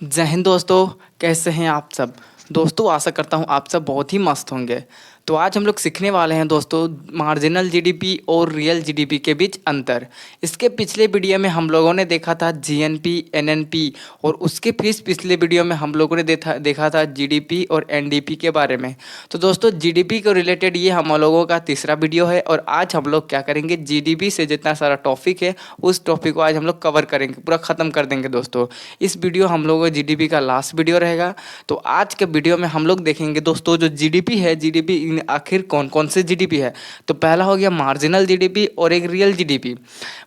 जय हिंद दोस्तों। कैसे हैं आप सब दोस्तों? आशा करता हूँ आप सब बहुत ही मस्त होंगे। तो आज हम लोग सीखने वाले हैं दोस्तों मार्जिनल जीडीपी और रियल जीडीपी के बीच अंतर। इसके पिछले वीडियो में हम लोगों ने देखा था जीएनपी एनएनपी, और उसके फिर पिछले वीडियो में हम लोगों ने देखा था जीडीपी और एनडीपी के बारे में। तो दोस्तों जीडीपी को रिलेटेड ये हम लोगों का तीसरा वीडियो है, और आज हम लोग क्या करेंगे, जीडीपी से जितना सारा टॉपिक है उस टॉपिक को आज हम लोग कवर करेंगे, पूरा ख़त्म कर देंगे दोस्तों। इस वीडियो हम लोगों का जीडीपी का लास्ट वीडियो रहेगा। तो आज के वीडियो में हम लोग देखेंगे दोस्तों जो जीडीपी है, जीडीपी आखिर कौन कौन से जीडीपी है। तो पहला हो गया मार्जिनल जीडीपी और एक रियल जीडीपी।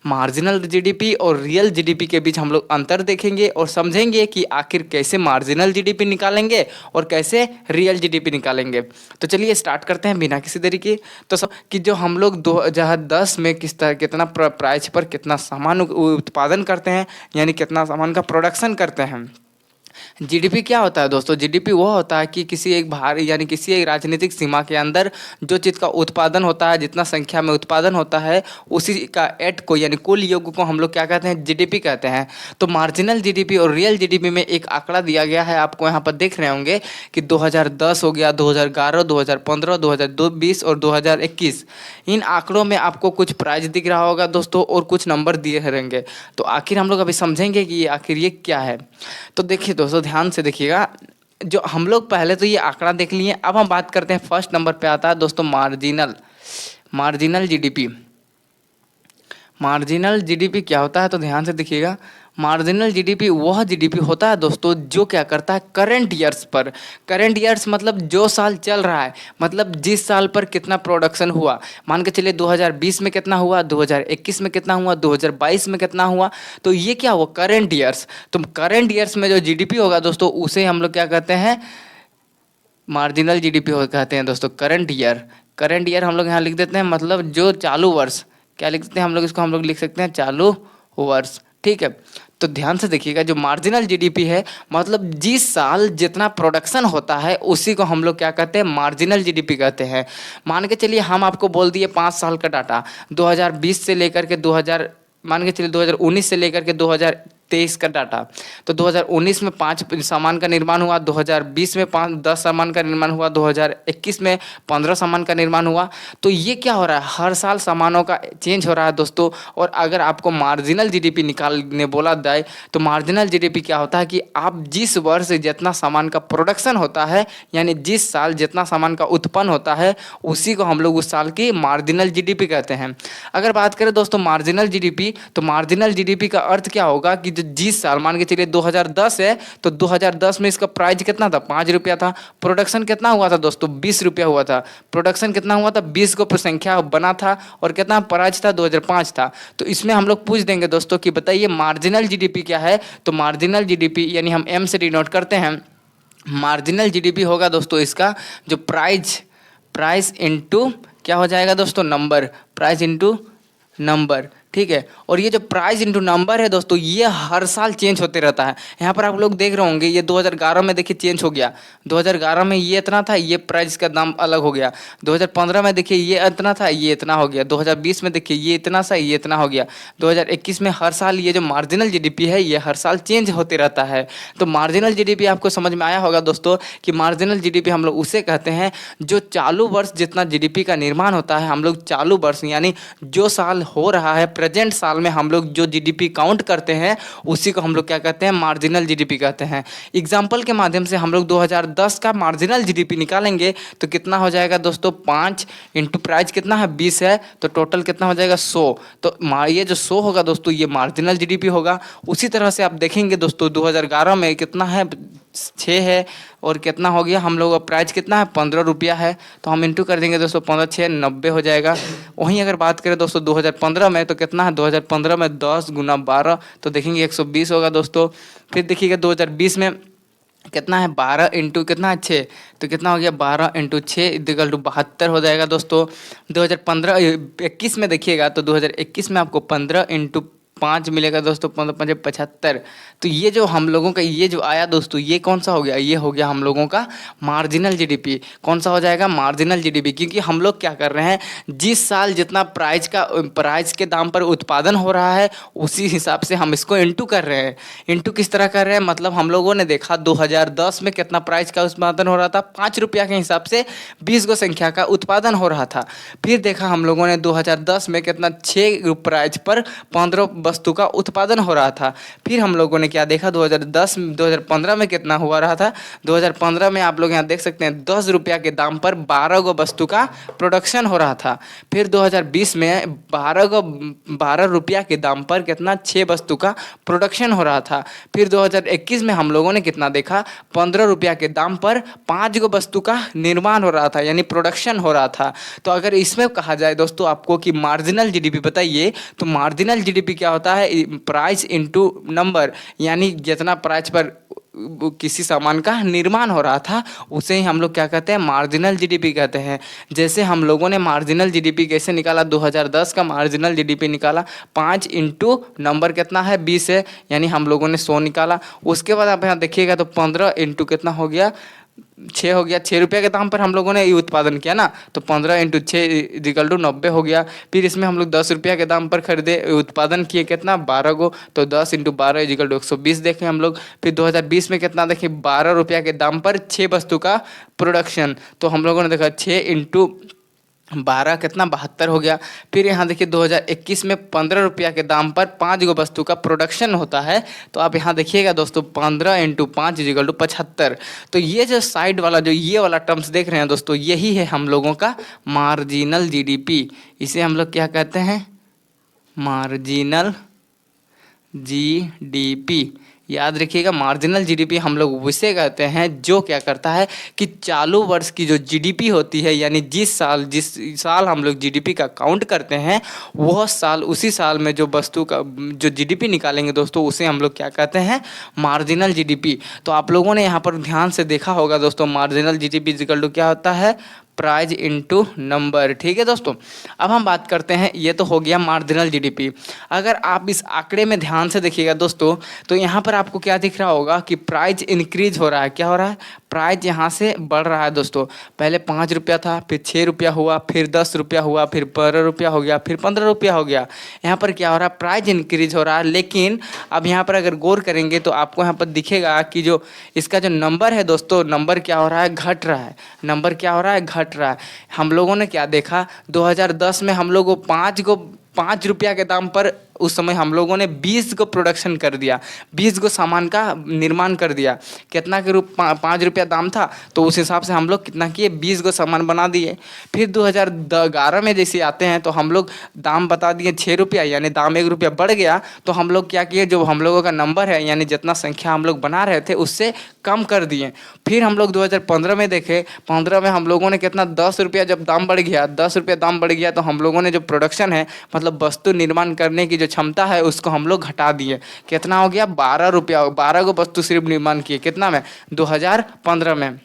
मार्जिनल जीडीपी और रियल जीडीपी के बीच हम लोग अंतर देखेंगे और समझेंगे कि आखिर कैसे मार्जिनल जीडीपी निकालेंगे और कैसे रियल जीडीपी निकालेंगे। तो चलिए स्टार्ट करते हैं बिना किसी देरी के। तो सब कि जो हम लोग 2010 में किस तरह कितना प्राइस पर कितना सामान उत्पादन करते हैं, यानी कितना सामान का प्रोडक्शन करते हैं। जीडीपी क्या होता है दोस्तों? जीडीपी वो होता है कि किसी एक यानी किसी एक राजनीतिक सीमा के अंदर जो चीज़ का उत्पादन होता है, जितना संख्या में उत्पादन होता है, उसी का एट को यानी कुल योग को हम लोग क्या कहते हैं, जीडीपी कहते हैं। तो मार्जिनल जीडीपी और रियल जीडीपी में एक आंकड़ा दिया गया है, आपको यहाँ पर देख रहे होंगे कि 2010 हो गया, 2011, 2015, 2020 और 2021। इन आंकड़ों में आपको कुछ प्राइस दिख रहा होगा दोस्तों और कुछ नंबर दिए रहेंगे। तो आखिर हम लोग अभी समझेंगे कि आखिर ये क्या है। तो देखिए दोस्तों ध्यान से देखिएगा, जो हम लोग पहले तो ये आंकड़ा देख लिए, अब हम बात करते हैं फर्स्ट नंबर पे आता है दोस्तों मार्जिनल जीडीपी। मार्जिनल जीडीपी क्या होता है? तो ध्यान से देखिएगा, मार्जिनल जीडीपी वह जीडीपी होता है दोस्तों जो क्या करता है करंट ईयर्स पर। करंट ईयर्स मतलब जो साल चल रहा है, मतलब जिस साल पर कितना प्रोडक्शन हुआ। मान के चलिए 2020 में कितना हुआ, 2021 में कितना हुआ, 2022 में कितना हुआ। तो ये क्या हुआ, करंट ईयर्स। तो करंट ईयर्स में जो जीडीपी होगा दोस्तों उसे हम लोग क्या कहते हैं, मार्जिनल जीडीपी कहते हैं दोस्तों। करंट ईयर हम लोग यहाँ लिख देते हैं, मतलब जो चालू वर्ष। क्या लिख देते हैं हम लोग इसको? हम लोग लिख सकते हैं चालू वर्ष। ठीक है। तो ध्यान से देखिएगा, जो मार्जिनल जीडीपी है मतलब जिस साल जितना प्रोडक्शन होता है उसी को हम लोग क्या कहते हैं, मार्जिनल जीडीपी कहते हैं। मान के चलिए हम आपको बोल दिए 5 साल का डाटा, 2020 से लेकर के 2000, मान के चलिए 2019 से लेकर के 2023 का डाटा। तो 2019 में 5 सामान का निर्माण हुआ, 2020 में 10 सामान का निर्माण हुआ, 2021 में 15 सामान का निर्माण हुआ। तो ये क्या हो रहा है, हर साल सामानों का चेंज हो रहा है दोस्तों। और अगर आपको मार्जिनल जीडीपी निकालने बोला जाए तो मार्जिनल जीडीपी क्या होता है कि आप जिस वर्ष जितना सामान का प्रोडक्शन होता है, यानी जिस साल जितना सामान का उत्पन्न होता है उसी को हम लोग उस साल की मार्जिनल जीडीपी कहते हैं। अगर बात करें दोस्तों मार्जिनल जीडीपी, तो मार्जिनल जीडीपी का अर्थ क्या होगा कि जो जिस साल, मान के चलिए 2010 है, तो 2010 में इसका प्राइस कितना था, 5 रुपया था। प्रोडक्शन कितना हुआ था दोस्तों, 20 रुपया हुआ था। प्रोडक्शन कितना हुआ था, 20 को संख्या बना था, और कितना प्राइस था, 2005 था। तो इसमें हम लोग पूछ देंगे दोस्तों कि बताइए मार्जिनल जीडीपी क्या है। तो मार्जिनल जीडीपी यानी हम एम से डिनोट करते हैं, मार्जिनल जीडीपी होगा दोस्तों इसका जो प्राइस इनटू क्या हो जाएगा दोस्तों, नंबर। Price into number. ठीक है। और ये जो प्राइस इंटू नंबर है दोस्तों ये हर साल चेंज होते रहता है। यहाँ पर आप लोग देख रहे होंगे ये 2011 में देखिए चेंज हो गया। 2011 में ये इतना था, ये प्राइस का दाम अलग हो गया। 2015 में देखिए ये इतना था, ये इतना हो गया। 2020 में देखिए ये इतना सा, ये इतना हो गया। 2021 में हर साल ये जो मार्जिनल जीडीपी है ये हर साल चेंज होते रहता है। तो मार्जिनल जीडीपी आपको समझ में आया होगा दोस्तों कि मार्जिनल जीडीपी हम लोग उसे कहते हैं जो चालू वर्ष जितना जीडीपी का निर्माण होता है, हम लोग चालू वर्ष यानी जो साल हो रहा है, प्रेजेंट साल में हम लोग जो जीडीपी काउंट करते हैं उसी को हम लोग क्या कहते हैं, मार्जिनल जीडीपी कहते हैं। एग्जाम्पल के माध्यम से हम लोग 2010 का मार्जिनल जीडीपी निकालेंगे तो कितना हो जाएगा दोस्तों, 5 इंटू प्राइस कितना है, 20 है, तो टोटल कितना हो जाएगा, 100। तो ये जो 100 होगा दोस्तों ये मार्जिनल जीडीपी होगा। उसी तरह से आप देखेंगे दोस्तों 2011 में कितना है, 6 है, और कितना हो गया हम लोग का प्राइस कितना है, 15 रुपया है। तो हम इंटू कर देंगे दोस्तों, 15 6 90 हो जाएगा। वहीं अगर बात करें दोस्तों 2015 में तो कितना है, 2015 में 10 गुना 12 तो देखेंगे 120 होगा दोस्तों। फिर देखिएगा 2020 में कितना है, 12 इंटू कितना है, 6, तो कितना हो गया, 12 इंटू 6 इक्वल टू 72 हो जाएगा दोस्तों। 2015 21 में देखिएगा तो 2021 में आपको 15 इंटू 5 मिलेगा दोस्तों, 15 पंजे 75। तो ये जो हम लोगों का ये जो आया दोस्तों, ये कौन सा हो गया, ये हो गया हम लोगों का मार्जिनल जीडीपी। कौन सा हो जाएगा, मार्जिनल जीडीपी। क्योंकि हम लोग क्या कर रहे हैं, जिस साल जितना प्राइस के दाम पर उत्पादन हो रहा है, उसी हिसाब से हम इसको इंटू कर रहे हैं। इंटू किस तरह कर रहे हैं, मतलब हम लोगों ने देखा 2010 में कितना प्राइस का उत्पादन हो रहा था, 5 रुपया के हिसाब से 20 गो संख्या का उत्पादन हो रहा था। फिर देखा हम लोगों ने 2010 में कितना 6 प्राइस पर 15 वस्तु का उत्पादन हो रहा था। फिर हम लोगों ने क्या देखा, 2015 में कितना हुआ रहा था, 2015 में आप लोग यहाँ देख सकते हैं 10 रुपया के दाम पर 12 गो वस्तु का प्रोडक्शन हो रहा था। फिर 2020 में 12 रुपया के दाम पर कितना 6 वस्तु का प्रोडक्शन हो रहा था। फिर 2021 में हम लोगों ने कितना देखा, 15 रुपया के दाम पर 5 गो वस्तु का निर्माण हो रहा था, यानी प्रोडक्शन हो रहा था। तो अगर इसमें कहा जाए दोस्तों आपको कि मार्जिनल जीडीपी बताइए, तो मार्जिनल जीडीपी क्या होता है, प्राइस इनटू नंबर, यानी जितना प्राइस पर किसी सामान का निर्माण हो रहा था उसे ही हम लोग क्या कहते हैं, मार्जिनल जीडीपी कहते हैं। जैसे हम लोगों ने मार्जिनल जीडीपी कैसे निकाला, 2010 का मार्जिनल जीडीपी निकाला, 5 इंटू नंबर कितना है 20 है, यानी हम लोगों ने 100 निकाला। उसके बाद आप यहाँ देखिएगा तो 15 इंटू कितना हो गया, 6 हो गया। 6 रुपये के दाम पर हम लोगों ने ये उत्पादन किया ना, तो 15 इंटू 6 इक्वल टू 90 हो गया। फिर इसमें हम लोग 10 रुपया के दाम पर खरीदे, उत्पादन किए कितना 12 गो, तो 10 इंटू 12 इक्वल टू 120 देखें हम लोग। फिर 2020 में कितना देखें, 12 रुपया के दाम पर 6 वस्तु का प्रोडक्शन, तो हम लोगों ने देखा 6 इंटू 12 कितना 72 हो गया। फिर यहाँ देखिए 2021 में 15 रुपया के दाम पर 5 गो वस्तु का प्रोडक्शन होता है, तो आप यहाँ देखिएगा दोस्तों 15 इंटू 5 इक्वल टू 75। तो ये जो साइड वाला जो ये वाला टर्म्स देख रहे हैं दोस्तों, यही है हम लोगों का मार्जिनल जीडीपी। इसे हम लोग क्या कहते हैं, मार्जिनल जीडीपी। याद रखिएगा, मार्जिनल जीडीपी हम लोग उसे कहते हैं जो क्या करता है कि चालू वर्ष की जो जीडीपी होती है, यानी जिस साल हम लोग जीडीपी का काउंट करते हैं, वह साल उसी साल में जो वस्तु का जो जीडीपी निकालेंगे दोस्तों, उसे हम लोग क्या कहते हैं, मार्जिनल जीडीपी। तो आप लोगों ने यहाँ पर ध्यान से देखा होगा दोस्तों, मार्जिनल जीडीपी इक्वल टू क्या होता है, प्राइस इनटू नंबर। ठीक है दोस्तों, अब हम बात करते हैं, ये तो हो गया मार्जिनल जीडीपी। अगर आप इस आंकड़े में ध्यान से देखिएगा दोस्तों, तो यहाँ पर आपको क्या दिख रहा होगा कि प्राइस इंक्रीज हो रहा है। क्या हो रहा है, प्राइस यहाँ से बढ़ रहा है दोस्तों। पहले 5 रुपया था, फिर 6 रुपया हुआ, फिर 10 रुपया हुआ, फिर 12 रुपया हो गया, फिर 15 रुपया हो गया। यहाँ पर क्या हो रहा है, प्राइस इंक्रीज हो रहा है। लेकिन अब यहाँ पर अगर गौर करेंगे तो आपको यहाँ पर दिखेगा कि जो इसका जो नंबर है दोस्तों, नंबर क्या हो रहा है, घट रहा है। नंबर क्या हो रहा है, घट रहा है। हम लोगों ने क्या देखा, 2010 में हम लोगों को 5 रुपया के दाम पर उस समय हम लोगों ने 20 को प्रोडक्शन कर दिया, 20 को सामान का निर्माण कर दिया। कितना के रूप 5 रुपया दाम था, तो उस हिसाब से हम लोग कितना किए, 20 को सामान बना दिए। फिर 2011 में जैसे आते हैं तो हम लोग दाम बता दिए 6 रुपया, यानी दाम 1 रुपया बढ़ गया। तो हम लोग क्या किए, जो हम लोगों का नंबर है, यानी जितना संख्या हम लोग बना रहे थे उससे कम कर दिए। फिर हम लोग 2015 में देखे, 15 में हम लोगों ने कितना 10 रुपया जब दाम बढ़ गया, 10 रुपया दाम बढ़ गया, तो हम लोगों ने जो प्रोडक्शन है, मतलब वस्तु निर्माण करने की जो क्षमता है, उसको हम लोग घटा दिए। कितना हो गया, 12 रुपया, 12 को वस्तु सिर्फ निर्माण किए। कितना में, 2015 में।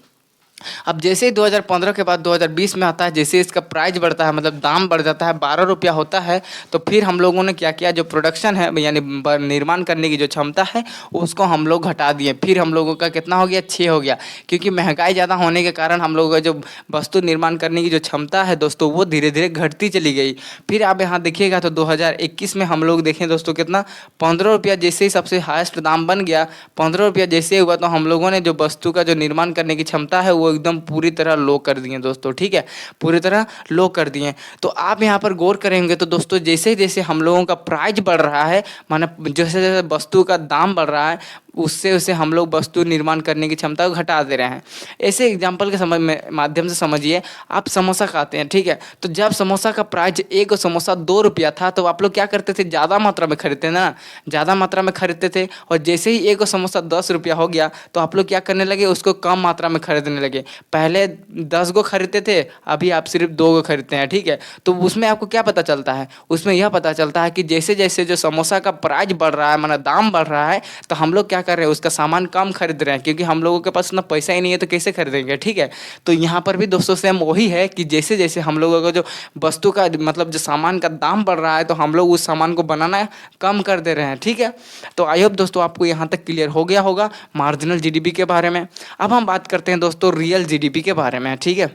अब जैसे ही 2015 के बाद 2020 में आता है, जैसे इसका प्राइस बढ़ता है, मतलब दाम बढ़ जाता है, 12 रुपया होता है, तो फिर हम लोगों ने क्या किया, जो प्रोडक्शन है यानी निर्माण करने की जो क्षमता है उसको हम लोग घटा दिए। फिर हम लोगों का कितना हो गया, 6 हो गया। क्योंकि महंगाई ज़्यादा होने के कारण हम लोगों का जो वस्तु निर्माण करने की जो क्षमता है दोस्तों, वो धीरे धीरे घटती चली गई। फिर आप यहाँ देखिएगा तो 2021 में हम लोग देखें दोस्तों कितना, 15 रुपया जैसे ही सबसे हाईएस्ट दाम बन गया, 15 रुपया जैसे ही हुआ, तो हम लोगों ने जो वस्तु का जो निर्माण करने की क्षमता है वो एकदम पूरी तरह लो कर दिए दोस्तों। ठीक है, पूरी तरह लो कर दिए। तो आप यहाँ पर गौर करेंगे तो दोस्तों, जैसे जैसे हम लोगों का प्राइस बढ़ रहा है, माने जैसे जैसे वस्तु का दाम बढ़ रहा है, उससे उसे हम लोग वस्तु निर्माण करने की क्षमता को घटा दे रहे हैं। ऐसे एग्जाम्पल के माध्यम से समझिए, आप समोसा खाते हैं, ठीक है, तो जब समोसा का प्राइस, एक समोसा 2 रुपया था, तो आप लोग क्या करते थे, ज़्यादा मात्रा में खरीदते थे ना, ज़्यादा मात्रा में खरीदते थे। और जैसे ही एक समोसा 10 रुपया हो गया, तो आप लोग क्या करने लगे, उसको कम मात्रा में खरीदने लगे। देखिए, पहले 10 गो खरीदते थे, अभी आप सिर्फ 2 गो खरीदते हैं, ठीक है। तो उसमें आपको क्या पता चलता है, उसमें यह पता चलता है कि जैसे जैसे जो समोसा का प्राइस बढ़ रहा है, माना दाम बढ़ रहा है, तो हम लोग क्या कर रहे हैं, उसका सामान कम खरीद रहे हैं, क्योंकि हम लोगों के पास उतना पैसा ही नहीं है, तो कैसे खरीदेंगे, ठीक है। तो यहाँ पर भी दोस्तों सेम वही है कि जैसे जैसे हम लोगों का जो वस्तु का मतलब जो सामान का दाम बढ़ रहा है, तो हम लोग उस सामान को बनाना कम कर दे रहे हैं, ठीक है। तो आई होप दोस्तों आपको यहाँ तक क्लियर हो गया होगा मार्जिनल जीडीपी के बारे में। अब हम बात करते हैं दोस्तों रियल जीडीपी के बारे में, ठीक है।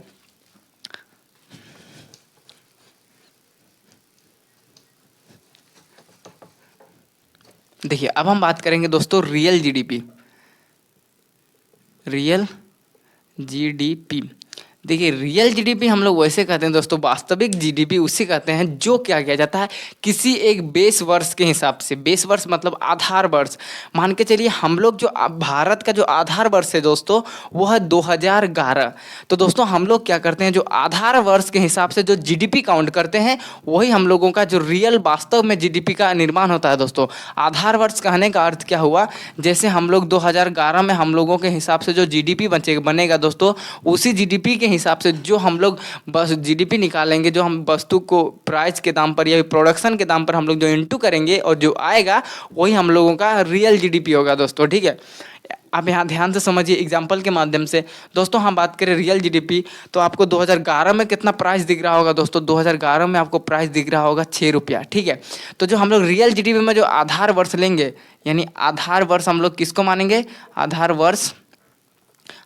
देखिए, अब हम बात करेंगे दोस्तों रियल जीडीपी। रियल जीडीपी, देखिए रियल जीडीपी हम लोग वैसे कहते हैं दोस्तों, वास्तविक जीडीपी उसे कहते हैं जो क्या किया जाता है किसी एक बेस वर्ष के हिसाब से। बेस वर्ष मतलब आधार वर्ष। मान के चलिए हम लोग जो भारत का जो आधार वर्ष है दोस्तों, वो है 2011। तो दोस्तों हम लोग क्या करते हैं, जो आधार वर्ष के हिसाब से जो जीडीपी काउंट करते हैं, वही हम लोगों का जो रियल वास्तव में जीडीपी का निर्माण होता है दोस्तों। आधार वर्ष कहने का अर्थ क्या हुआ, जैसे हम लोग 2011 में हम लोगों के हिसाब से जो जीडीपी बनेगा दोस्तों, उसी जीडीपी के हिसाब से जो हम लोग बस जीडीपी निकालेंगे, जो हम वस्तु को प्राइस के दाम पर या प्रोडक्शन के दाम पर हम लोग जो इंटू करेंगे और जो आएगा, वही हम लोगों का रियल जीडीपी होगा दोस्तों, ठीक है। आप यहाँ ध्यान से समझिए एग्जाम्पल के माध्यम से। दोस्तों हम बात करें रियल जीडीपी, तो आपको 2011 में कितना प्राइस दिख रहा होगा दोस्तों, 2011 में आपको प्राइस दिख रहा होगा 6 रुपया, ठीक है। तो जो हम लोग रियल जीडीपी में जो आधार वर्ष लेंगे, यानी आधार वर्ष हम लोग किसको मानेंगे, आधार वर्ष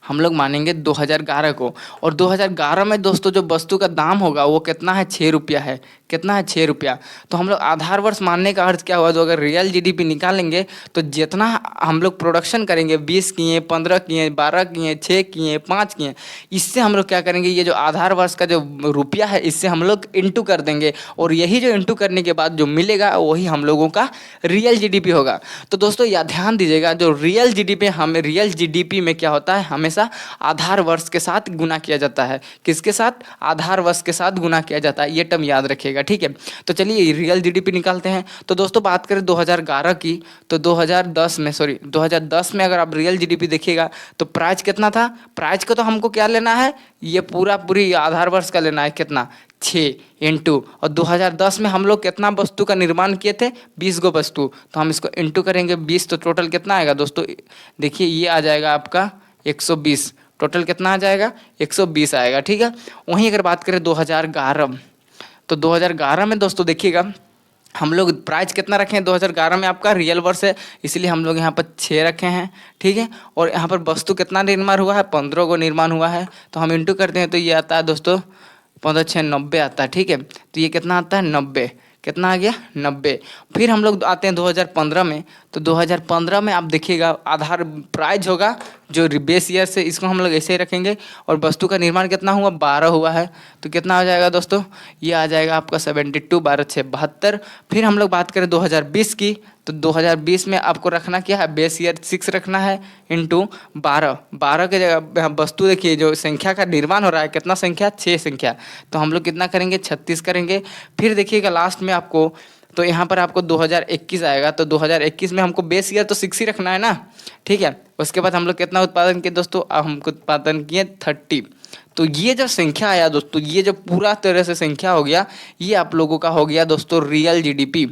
हम लोग मानेंगे 2011 को। और 2011 में दोस्तों जो वस्तु का दाम होगा वो कितना है, 6 रुपया है। कितना है, 6 रुपया। तो हम लोग आधार वर्ष मानने का अर्थ क्या हुआ, तो अगर रियल जीडीपी निकालेंगे तो जितना हम लोग प्रोडक्शन करेंगे, 20 किए, 15 किए, 12 किए, 6 किए, 5 किए, इससे हम लोग क्या करेंगे, ये जो आधार वर्ष का जो रुपया है, इससे हम लोग इंटू कर देंगे, और यही जो इंटू करने के बाद जो मिलेगा वही हम लोगों का रियल जीडीपी होगा। तो दोस्तों यह ध्यान दीजिएगा, जो रियल जीडीपी में क्या होता है, हमेशा आधार वर्ष के साथ गुना किया जाता है। किसके साथ, आधार वर्ष के साथ गुना किया जाता है, ये टर्म याद रखिएगा, ठीक है। तो चलिए रियल जीडीपी निकालते हैं। तो दोस्तों बात करें 2011 की, तो 2010 में अगर आप रियल जीडीपी देखिएगा तो प्राइस कितना था। प्राइस को तो हमको क्या लेना है, ये पूरी आधार वर्ष का लेना है, कितना, 6 इंटू, और 2010 में हम लोग कितना वस्तु का निर्माण किए थे, 20 गो वस्तु। तो हम इसको इंटू करेंगे 20, तो टोटल कितना आएगा दोस्तों, देखिए ये आ जाएगा आपका 120। टोटल कितना आ जाएगा, 120 आएगा, ठीक है। वहीं अगर बात करें 2011, तो 2011 में दोस्तों देखिएगा हम लोग प्राइस कितना रखे हैं, 2011 में आपका रियल वर्ष है, इसलिए हम लोग यहाँ पर 6 रखे हैं, ठीक है। और यहाँ पर वस्तु कितना निर्माण हुआ है, 15 को निर्माण हुआ है। तो हम इंटू करते हैं तो ये आता है दोस्तों 15 6 90 आता है, ठीक है। तो ये कितना आता है, 90। कितना आ गया, 90। फिर हम लोग आते हैं 2015 में, तो 2015 में आप देखिएगा आधार प्राइस होगा जो बेस ईयर से, इसको हम लोग ऐसे ही रखेंगे, और वस्तु का निर्माण कितना हुआ, 12 हुआ है। तो कितना आ जाएगा दोस्तों, ये आ जाएगा आपका 72, 12 6 72। फिर हम लोग बात करें 2020 की, तो 2020 में आपको रखना क्या है, बेस ईयर 6 रखना है, इंटू 12 के जगह वस्तु देखिए जो संख्या का निर्माण हो रहा है, कितना संख्या, 6 संख्या। तो हम लोग कितना करेंगे, 36 करेंगे। फिर देखिएगा लास्ट में आपको, तो यहाँ पर आपको 2021 आएगा। तो 2021 में हमको बेस ईयर तो 6 ही रखना है ना, ठीक है। उसके बाद हम लोग कितना उत्पादन किए दोस्तों, अब हमको उत्पादन किए 30। तो ये जब संख्या आया दोस्तों, ये जब पूरा तरह से संख्या हो गया, ये आप लोगों का हो गया दोस्तों रियल जीडीपी।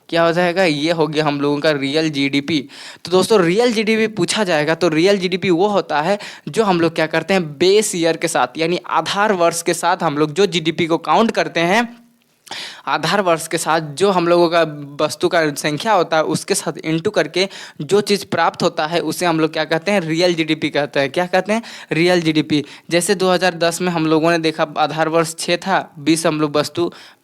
क्या हो जाएगा, ये हो गया हम लोगों का रियल जीडीपी। तो दोस्तों रियल जीडीपी पूछा जाएगा तो रियल जीडीपी वो होता है जो हम लोग क्या करते हैं, बेस ईयर के साथ, यानी आधार वर्ष के साथ हम लोग जो जीडीपी को काउंट करते हैं, आधार वर्ष के साथ जो हम लोगों का वस्तु का संख्या होता है उसके साथ इंटू करके जो चीज़ प्राप्त होता है उसे हम लोग क्या कहते हैं, रियल जीडीपी कहते हैं। क्या कहते हैं, रियल जीडीपी। जैसे 2010 में हम लोगों ने देखा आधार वर्ष 6 था, 20 हम लोग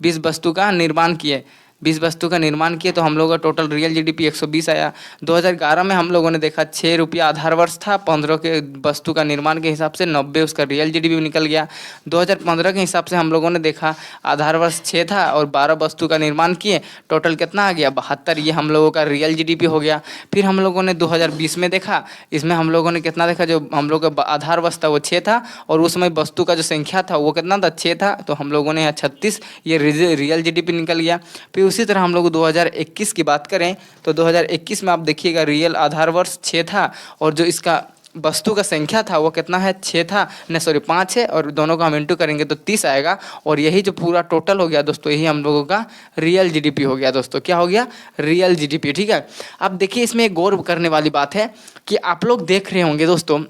20 वस्तु का निर्माण किए, 20 वस्तु का निर्माण किए, तो हम लोगों का टोटल रियल जीडीपी 120 आया। 2011 में हम लोगों ने देखा 6 रुपया आधार वर्ष था, 15 के वस्तु का निर्माण के हिसाब से 90 उसका रियल जीडीपी निकल गया। 2015 के हिसाब से हम लोगों ने देखा आधार वर्ष 6 था और 12 वस्तु का निर्माण किए, टोटल कितना आ गया, 72। ये हम लोगों का रियल जीडीपी हो गया। फिर हम लोगों ने 2020 में देखा, इसमें हम लोगों ने कितना देखा, जो हम लोग का आधार वर्ष था वो 6 था, और उस समय वस्तु का जो संख्या था वो कितना था, 6 था। तो हम लोगों ने यहाँ 36, ये रियल जीडीपी निकल गया। फिर उसी तरह हम लोग 2021 की बात करें तो 2021 में आप देखिएगा रियल आधार वर्ष 6 था, और जो इसका वस्तु का संख्या था वो कितना है, 6 था, नहीं सॉरी 5 है, और दोनों को हम इंटू करेंगे तो 30 आएगा। और यही जो पूरा टोटल हो गया दोस्तों, यही हम लोगों का रियल जीडीपी हो गया दोस्तों। क्या हो गया, रियल जीडीपी। ठीक है, अब देखिए इसमें एक गौर करने वाली बात है कि आप लोग देख रहे होंगे दोस्तों,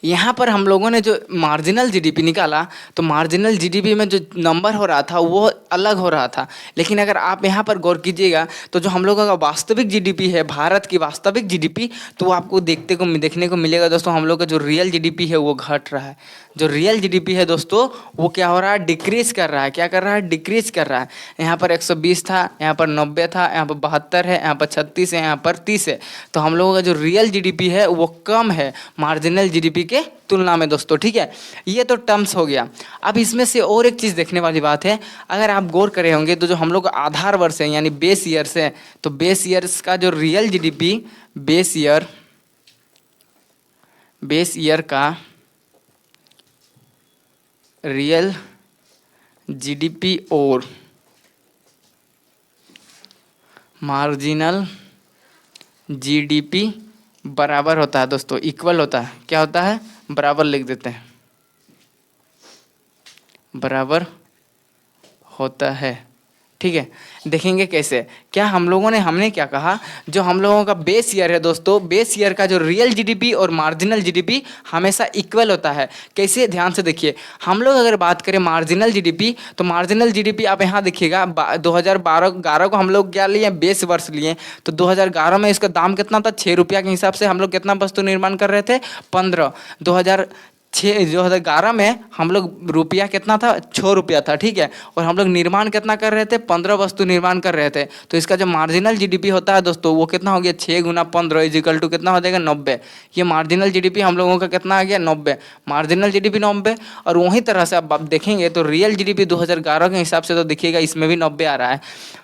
यहाँ पर हम लोगों ने जो मार्जिनल जीडीपी निकाला, तो मार्जिनल जीडीपी में जो नंबर हो रहा था वो अलग हो रहा था। लेकिन अगर आप यहाँ पर गौर कीजिएगा तो जो हम लोगों का वास्तविक जीडीपी है, भारत की वास्तविक जीडीपी, तो वो आपको देखने को मिलेगा दोस्तों, हम लोग का जो रियल जीडीपी है वो घट रहा है। जो रियल जीडीपी है दोस्तों वो क्या हो रहा है, डिक्रीज कर रहा है। क्या कर रहा है, डिक्रीज कर रहा है। यहाँ पर 120 था, यहाँ पर 90 था, यहाँ पर 72 है, यहाँ पर 36 है, यहाँ पर 30 है। तो हम लोगों का जो रियल जीडीपी है वो कम है मार्जिनल जीडीपी के तुलना में दोस्तों। ठीक है, ये तो टर्म्स हो गया। अब इसमें से और एक चीज़ देखने वाली बात है, अगर आप गौर करे होंगे तो जो हम लोग आधार वर्ष है यानी बेस ईयर्स है, तो बेस ईयर्स का जो रियल जीडीपी, बेस ईयर का रियल जीडीपी और मार्जिनल जीडीपी बराबर होता है दोस्तों, इक्वल होता है। क्या होता है, बराबर लिख देते हैं, बराबर होता है। ठीक है, देखेंगे कैसे। क्या हमने क्या कहा, जो हम लोगों का बेस ईयर है दोस्तों, बेस ईयर का जो रियल जीडीपी और मार्जिनल जीडीपी हमेशा इक्वल होता है। कैसे, ध्यान से देखिए। हम लोग अगर बात करें मार्जिनल जीडीपी, तो मार्जिनल जीडीपी आप यहाँ देखिएगा, 2012-11 को हम लोग क्या लिए, बेस वर्ष लिए। तो 2011 में इसका दाम कितना था, 6 रुपया के हिसाब से हम लोग कितना वस्तु निर्माण कर रहे थे, 15। 2011 में हम लोग रुपया कितना था, 6 रुपया था। ठीक है, और हम लोग निर्माण कितना कर रहे थे, 15 वस्तु निर्माण कर रहे थे। तो इसका जो मार्जिनल जीडीपी होता है दोस्तों वो कितना हो गया, 6 गुना 15 इजिकल टू कितना हो जाएगा, 90। ये मार्जिनल जीडीपी हम लोगों का कितना आ गया, 90। Marginal GDP 90। और वहीं तरह से अब आप देखेंगे तो रियल जीडीपी 2011 के हिसाब से तो देखिएगा इसमें भी 90 आ रहा है।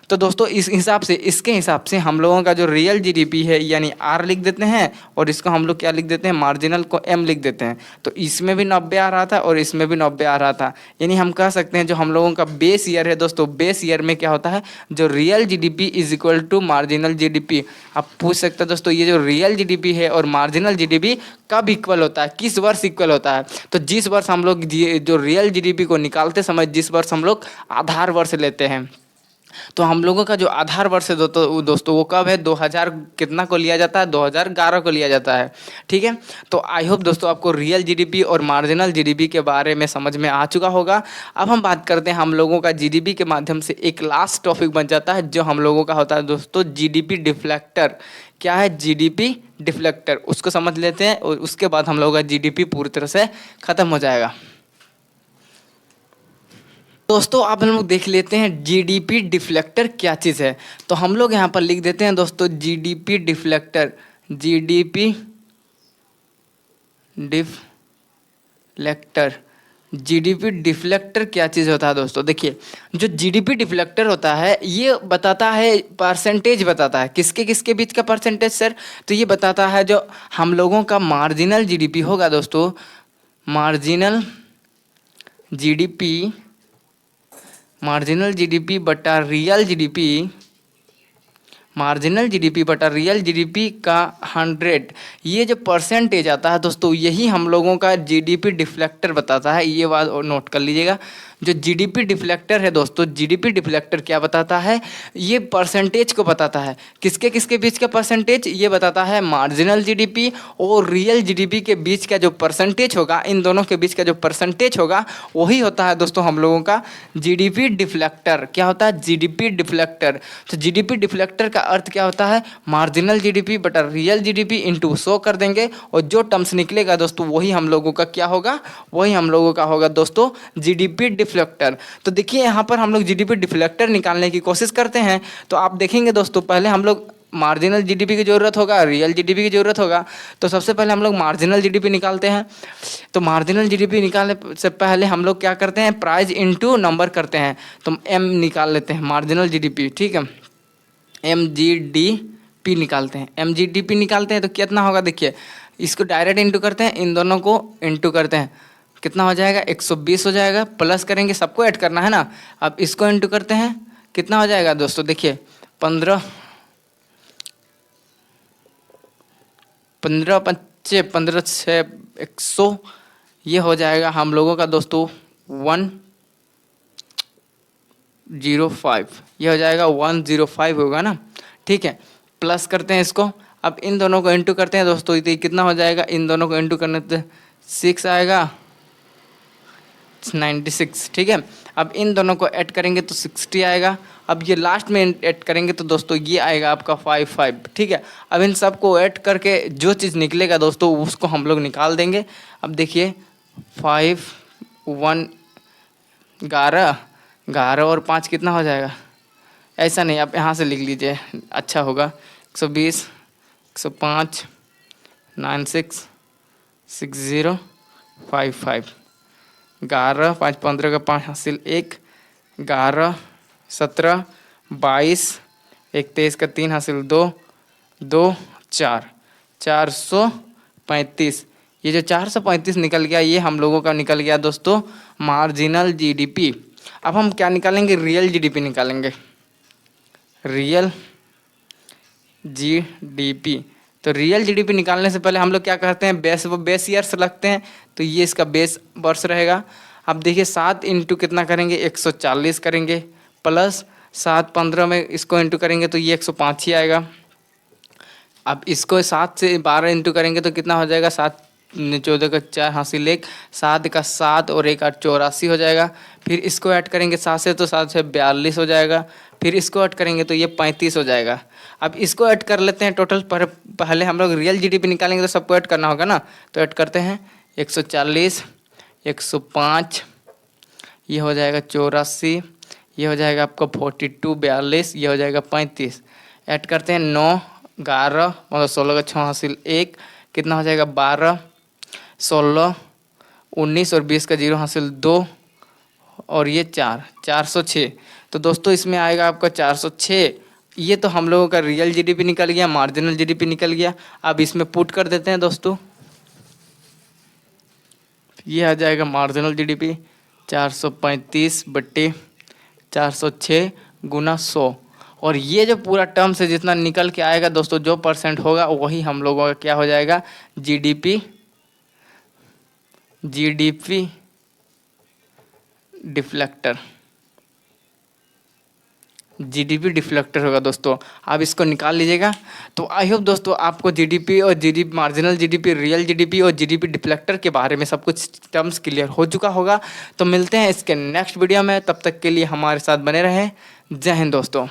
तो दोस्तों इसके हिसाब से हम लोगों का जो रियल जीडीपी है यानी आर लिख देते हैं, और इसको हम लोग क्या लिख देते हैं, मार्जिनल को एम लिख देते हैं। तो इसमें भी 90 आ रहा था और इसमें भी 90 आ रहा था। यानी हम कह सकते हैं जो हम लोगों का बेस ईयर है दोस्तों, बेस ईयर में क्या होता है, जो real GDP is equal to marginal GDP. आप पूछ सकते हैं दोस्तों, ये जो रियल जीडीपी है और मार्जिनल जीडीपी कब इक्वल होता है, किस वर्ष इक्वल होता है। तो जिस वर्ष हम लोग जो रियल जीडीपी को निकालते समय जिस वर्ष हम लोग आधार वर्ष लेते हैं, तो हम लोगों का जो आधार वर्ष है दोस्तों वो कब है, 2000 कितना को लिया जाता है, 2011 को लिया जाता है। ठीक है, तो आई होप दोस्तों आपको रियल जीडीपी और मार्जिनल जीडीपी के बारे में समझ में आ चुका होगा। अब हम बात करते हैं हम लोगों का जीडीपी के माध्यम से एक लास्ट टॉपिक बन जाता है जो हम लोगों का होता है दोस्तों, जीडीपी डिफ्लेक्टर। क्या है, जीडीपी डिफ्लेक्टर, उसको समझ लेते हैं और उसके बाद हम लोगों का जीडीपी पूरी तरह से खत्म हो जाएगा। दोस्तों अब हम लोग देख लेते हैं जीडीपी डिफ्लेक्टर क्या चीज़ है। तो हम लोग यहाँ पर लिख देते हैं दोस्तों GDP deflector, GDP deflector. GDP deflector क्या चीज़ होता है दोस्तों, देखिए जो जीडीपी डिफ्लेक्टर होता है ये बताता है, परसेंटेज बताता है, किसके किसके बीच का परसेंटेज सर, तो ये बताता है जो हम लोगों का मार्जिनल जीडीपी होगा दोस्तों, मार्जिनल जीडीपी बटा रियल जीडीपी, मार्जिनल जीडीपी बटा रियल जीडीपी का 100, ये जो परसेंटेज आता है दोस्तों यही हम लोगों का जीडीपी डिफ्लेक्टर बताता है। ये बात नोट कर लीजिएगा, जो जीडीपी डिफ्लेक्टर है दोस्तों, जीडीपी डिफ्लेक्टर क्या बताता है, ये परसेंटेज को बताता है। किसके किसके बीच का परसेंटेज, ये बताता है मार्जिनल जीडीपी और रियल जीडीपी के बीच का जो परसेंटेज होगा, इन दोनों के बीच का जो परसेंटेज होगा वही होता है दोस्तों हम लोगों का जीडीपी डिफ्लेक्टर। क्या होता है, जीडीपी डिफ्लेक्टर। तो जीडीपी डिफ्लेक्टर का अर्थ क्या होता है, मार्जिनल जीडीपी बटा रियल जीडीपी इंटू 100 कर देंगे, और जो टर्म्स निकलेगा दोस्तों वही हम लोगों का क्या होगा, वही हम लोगों का होगा दोस्तों जीडीपी डिफ्लेक्टर। तो देखिए यहाँ पर हम लोग जीडीपी डिफ्लेक्टर निकालने की कोशिश करते हैं। तो आप देखेंगे दोस्तों पहले हम लोग मार्जिनल जीडीपी की ज़रूरत होगा, रियल जीडीपी की ज़रूरत होगा। तो सबसे पहले हम लोग मार्जिनल जीडीपी निकालते हैं। तो मार्जिनल जीडीपी निकालने से पहले हम लोग क्या करते हैं, प्राइस इनटू नंबर करते हैं। तो एम निकाल लेते हैं मार्जिनल जीडीपी, ठीक है, MGDP निकालते हैं, MGDP निकालते हैं तो कितना होगा, देखिए इसको डायरेक्ट इंटू करते हैं, इन दोनों को इंटू करते हैं, कितना हो जाएगा 120 हो जाएगा, प्लस करेंगे, सबको ऐड करना है ना। अब इसको इंटू करते हैं, कितना हो जाएगा दोस्तों, देखिए 15 15 6 100, ये हो जाएगा हम लोगों का दोस्तों 105, ये हो जाएगा 105 होगा ना। ठीक है, प्लस करते हैं इसको। अब इन दोनों को इंटू करते हैं दोस्तों, तो ये कितना हो जाएगा, इन दोनों को इंटू करने से 6 आएगा, 96। ठीक है, अब इन दोनों को ऐड करेंगे तो 60 आएगा। अब ये लास्ट में ऐड करेंगे तो दोस्तों ये आएगा आपका 55। ठीक है, अब इन सब को ऐड करके जो चीज़ निकलेगा दोस्तों उसको हम लोग निकाल देंगे। अब देखिए 5 1 11 11 और 5 कितना हो जाएगा, ऐसा नहीं, आप यहाँ से लिख लीजिए, अच्छा होगा। 120 105 96 60 55, 11 5 15 का 5 हासिल 1, 11 17 22 1 23 का 3 हासिल 2 2 4 435। ये जो 435 निकल गया, ये हम लोगों का निकल गया दोस्तों मार्जिनल जीडीपी। अब हम क्या निकालेंगे, रियल जीडीपी निकालेंगे, रियल जीडीपी। तो रियल जीडीपी निकालने से पहले हम लोग क्या करते हैं, बेस ईयर्स लगते हैं, तो ये इसका बेस वर्ष रहेगा। अब देखिए 7 इंटू कितना करेंगे, 140 करेंगे, प्लस 7 15 में इसको इंटू करेंगे तो ये 105 ही आएगा। अब इसको 7 से 12 इंटू करेंगे तो कितना हो जाएगा, 7 14 का 4 हासिल 1, 7 का 7 और 1 8 84 हो जाएगा। फिर इसको ऐड करेंगे 7 से तो 7 से 42 हो जाएगा। फिर इसको ऐड करेंगे तो ये 35 हो जाएगा। अब इसको ऐड कर लेते हैं टोटल, पर पहले हम लोग रियल जीडीपी निकालेंगे तो सबको ऐड करना होगा ना, तो ऐड करते हैं 140 105, ये हो जाएगा 84, ये हो जाएगा आपका 42 42, ये हो जाएगा 35। ऐड करते हैं 9 11 मतलब 16 का 6 हासिल 1, कितना हो जाएगा 12 16 19 और 20 का 0 हासिल 2 और ये 4 406। तो दोस्तों इसमें आएगा आपका 406। ये तो हम लोगों का रियल जीडीपी निकल गया, मार्जिनल जीडीपी निकल गया। अब इसमें पुट कर देते हैं दोस्तों, ये आ जाएगा मार्जिनल जीडीपी 435 बट्टे 406 गुना 100। और ये जो पूरा टर्म से जितना निकल के आएगा दोस्तों, जो परसेंट होगा वही हम लोगों का क्या हो जाएगा, जीडीपी डिफ्लेक्टर, जीडीपी डिफ्लेक्टर होगा दोस्तों। आप इसको निकाल लीजिएगा। तो आई होप दोस्तों आपको जीडीपी और GDP marginal GDP, real GDP और जीडीपी डिफ्लेक्टर के बारे में सब कुछ टर्म्स क्लियर हो चुका होगा। तो मिलते हैं इसके नेक्स्ट वीडियो में, तब तक के लिए हमारे साथ बने रहें। जय हिंद दोस्तों।